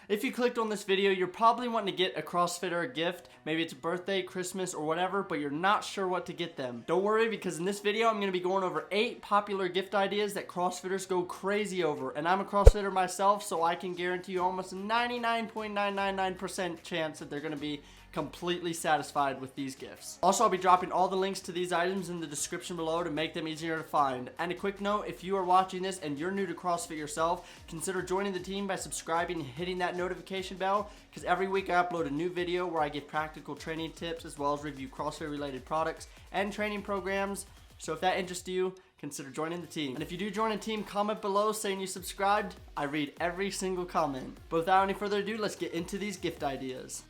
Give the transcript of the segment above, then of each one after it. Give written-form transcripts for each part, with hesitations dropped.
If you clicked on this video, you're probably wanting to get a CrossFitter a gift. Maybe it's a birthday, Christmas, or whatever, but you're not sure what to get them. Don't worry, because in this video, I'm going to be going over 8 popular gift ideas that CrossFitters go crazy over. And I'm a CrossFitter myself, so I can guarantee you almost a 99.999% chance that they're going to be completely satisfied with these gifts. Also, I'll be dropping all the links to these items in the description below to make them easier to find. And a quick note, if you are watching this and you're new to CrossFit yourself, consider joining the team by subscribing and hitting that notification bell, because every week I upload a new video where I give practical training tips as well as review CrossFit related products and training programs. So if that interests you, consider joining the team. And if you do join a team, comment below saying you subscribed. I read every single comment. But without any further ado, let's get into these gift ideas.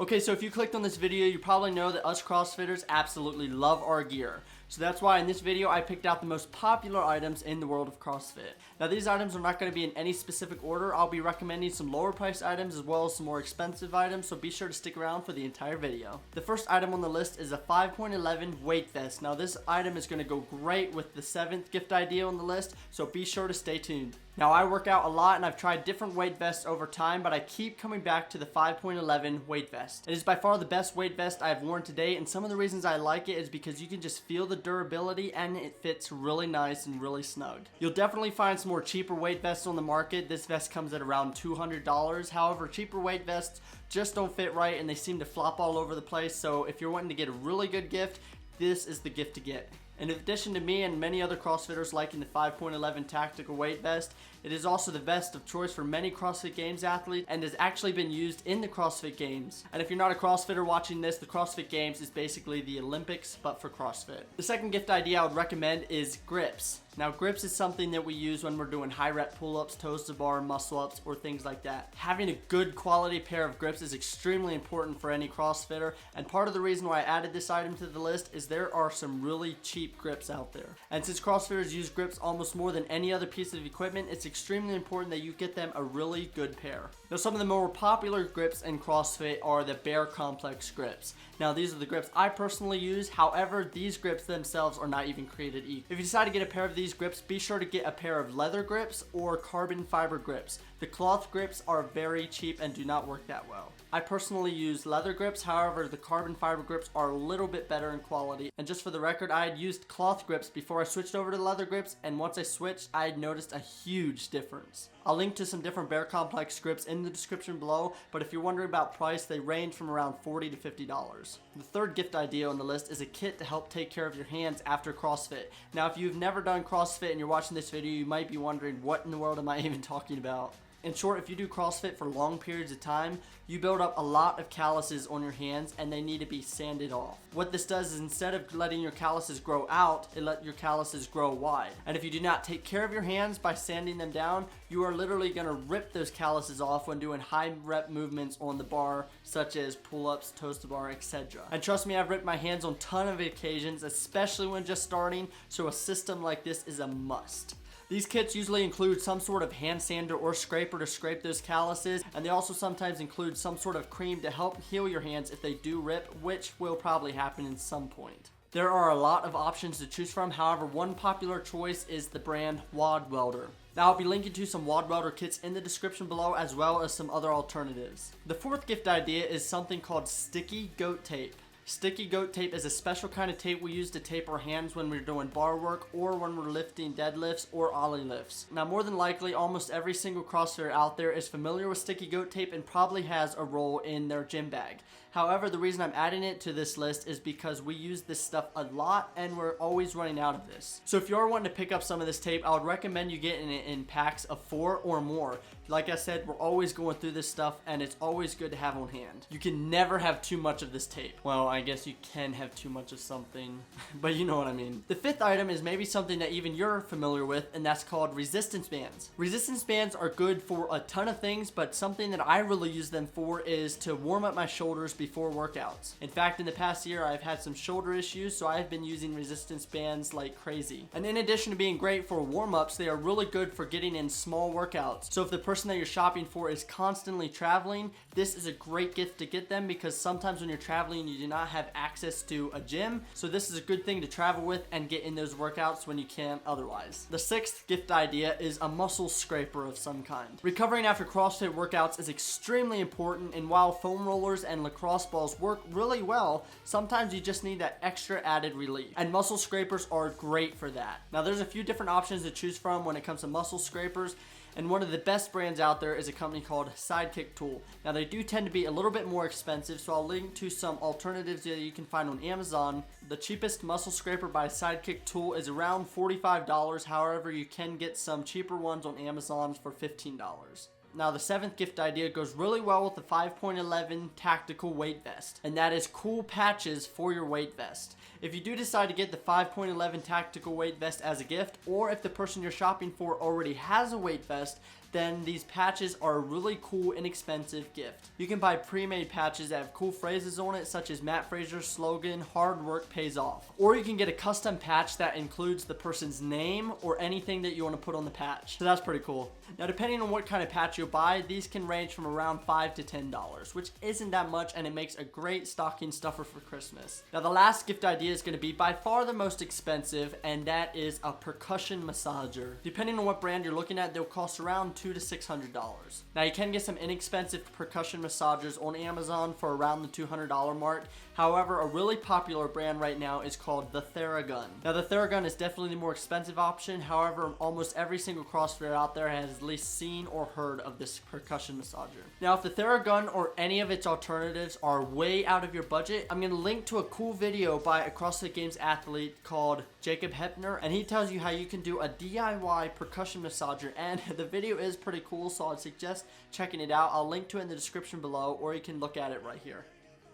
Okay, so if you clicked on this video, you probably know that us CrossFitters absolutely love our gear. So that's why in this video, I picked out the most popular items in the world of CrossFit. Now these items are not going to be in any specific order. I'll be recommending some lower price items as well as some more expensive items, so be sure to stick around for the entire video. The first item on the list is a 5.11 weight vest. Now this item is going to go great with the 7th gift idea on the list, so be sure to stay tuned. Now I work out a lot and I've tried different weight vests over time, but I keep coming back to the 5.11 weight vest. It is by far the best weight vest I've worn to date, and some of the reasons I like it is because you can just feel the durability and it fits really nice and really snug. You'll definitely find some more cheaper weight vests on the market. This vest comes at around $200. However, cheaper weight vests just don't fit right and they seem to flop all over the place, so if you're wanting to get a really good gift, this is the gift to get. In addition to me and many other CrossFitters liking the 5.11 tactical weight vest, it is also the vest of choice for many CrossFit Games athletes and has actually been used in the CrossFit Games. And if you're not a CrossFitter watching this, the CrossFit Games is basically the Olympics, but for CrossFit. The second gift idea I would recommend is grips. Now grips is something that we use when we're doing high rep pull-ups, toes to bar, muscle ups, or things like that. Having a good quality pair of grips is extremely important for any CrossFitter, and part of the reason why I added this item to the list is there are some really cheap grips out there. And since CrossFitters use grips almost more than any other piece of equipment, it's extremely important that you get them a really good pair. Now some of the more popular grips in CrossFit are the Bare Complex grips. Now these are the grips I personally use, however these grips themselves are not even created equal. If you decide to get a pair of these grips, be sure to get a pair of leather grips or carbon fiber grips. The cloth grips are very cheap and do not work that well. I personally use leather grips, however the carbon fiber grips are a little bit better in quality. And just for the record, I had used cloth grips before I switched over to leather grips, and once I switched, I had noticed a huge difference. I'll link to some different Bare Complex grips in the description below, but if you're wondering about price, they range from around $40 to $50. The third gift idea on the list is a kit to help take care of your hands after CrossFit. Now if you've never done CrossFit and you're watching this video, you might be wondering, what in the world am I even talking about? In short, if you do CrossFit for long periods of time, you build up a lot of calluses on your hands and they need to be sanded off. What this does is instead of letting your calluses grow out, it lets your calluses grow wide. And if you do not take care of your hands by sanding them down, you are literally going to rip those calluses off when doing high rep movements on the bar, such as pull-ups, toes to bar, etc. And trust me, I've ripped my hands on a ton of occasions, especially when just starting, so a system like this is a must. These kits usually include some sort of hand sander or scraper to scrape those calluses, and they also sometimes include some sort of cream to help heal your hands if they do rip, which will probably happen at some point. There are a lot of options to choose from, however one popular choice is the brand Welder. Now I'll be linking to some Welder kits in the description below as well as some other alternatives. The fourth gift idea is something called sticky goat tape. Sticky goat tape is a special kind of tape we use to tape our hands when we're doing bar work or when we're lifting deadlifts or ollie lifts. Now more than likely, almost every single CrossFitter out there is familiar with sticky goat tape and probably has a roll in their gym bag. However, the reason I'm adding it to this list is because we use this stuff a lot and we're always running out of this. So if you are wanting to pick up some of this tape, I would recommend you getting it in packs of 4 or more. Like I said, we're always going through this stuff and it's always good to have on hand. You can never have too much of this tape. Well, I guess you can have too much of something, but you know what I mean. The fifth item is maybe something that even you're familiar with, and that's called resistance bands. Resistance bands are good for a ton of things, but something that I really use them for is to warm up my shoulders before workouts. In fact, in the past year, I've had some shoulder issues, so I've been using resistance bands like crazy. And in addition to being great for warm-ups, they are really good for getting in small workouts. So if the person that you're shopping for is constantly traveling, this is a great gift to get them, because sometimes when you're traveling, you do not have access to a gym. So this is a good thing to travel with and get in those workouts when you can't otherwise. The sixth gift idea is a muscle scraper of some kind. Recovering after CrossFit workouts is extremely important, and while foam rollers and lacrosse balls work really well, sometimes you just need that extra added relief. And muscle scrapers are great for that. Now there's a few different options to choose from when it comes to muscle scrapers. And one of the best brands out there is a company called SideKick tool. Now they do tend to be a little bit more expensive, so I'll link to some alternatives that you can find on Amazon. The cheapest muscle scraper by SideKick tool is around $45. However, you can get some cheaper ones on Amazon for $15. Now the seventh gift idea goes really well with the 5.11 tactical weight vest, and that is cool patches for your weight vest. If you do decide to get the 5.11 tactical weight vest as a gift, or if the person you're shopping for already has a weight vest, then these patches are a really cool, inexpensive gift. You can buy pre-made patches that have cool phrases on it, such as Matt Fraser's slogan, "Hard work pays off." Or you can get a custom patch that includes the person's name or anything that you want to put on the patch. So that's pretty cool. Now depending on what kind of patch you buy, these can range from around $5 to $10, which isn't that much, and it makes a great stocking stuffer for Christmas. Now the last gift idea is going to be by far the most expensive, and that is a percussion massager. Depending on what brand you're looking at, they'll cost around $200 to $600. Now you can get some inexpensive percussion massagers on Amazon for around the $200 mark. However, a really popular brand right now is called the Thera Gun. Now the Thera Gun is definitely the more expensive option. However, almost every single CrossFitter out there has at least seen or heard of this percussion massager. Now if the Thera Gun or any of its alternatives are way out of your budget, I'm going to link to a cool video by a CrossFit Games athlete called Jacob Heppner, and he tells you how you can do a DIY percussion massager, and the video is pretty cool, so I'd suggest checking it out. I'll link to it in the description below, or you can look at it right here.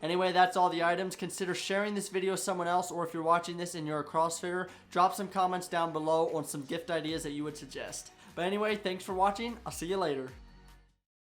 Anyway, that's all the items. Consider sharing this video with someone else, or if you're watching this and you're a CrossFitter, drop some comments down below on some gift ideas that you would suggest. But anyway, thanks for watching. I'll see you later.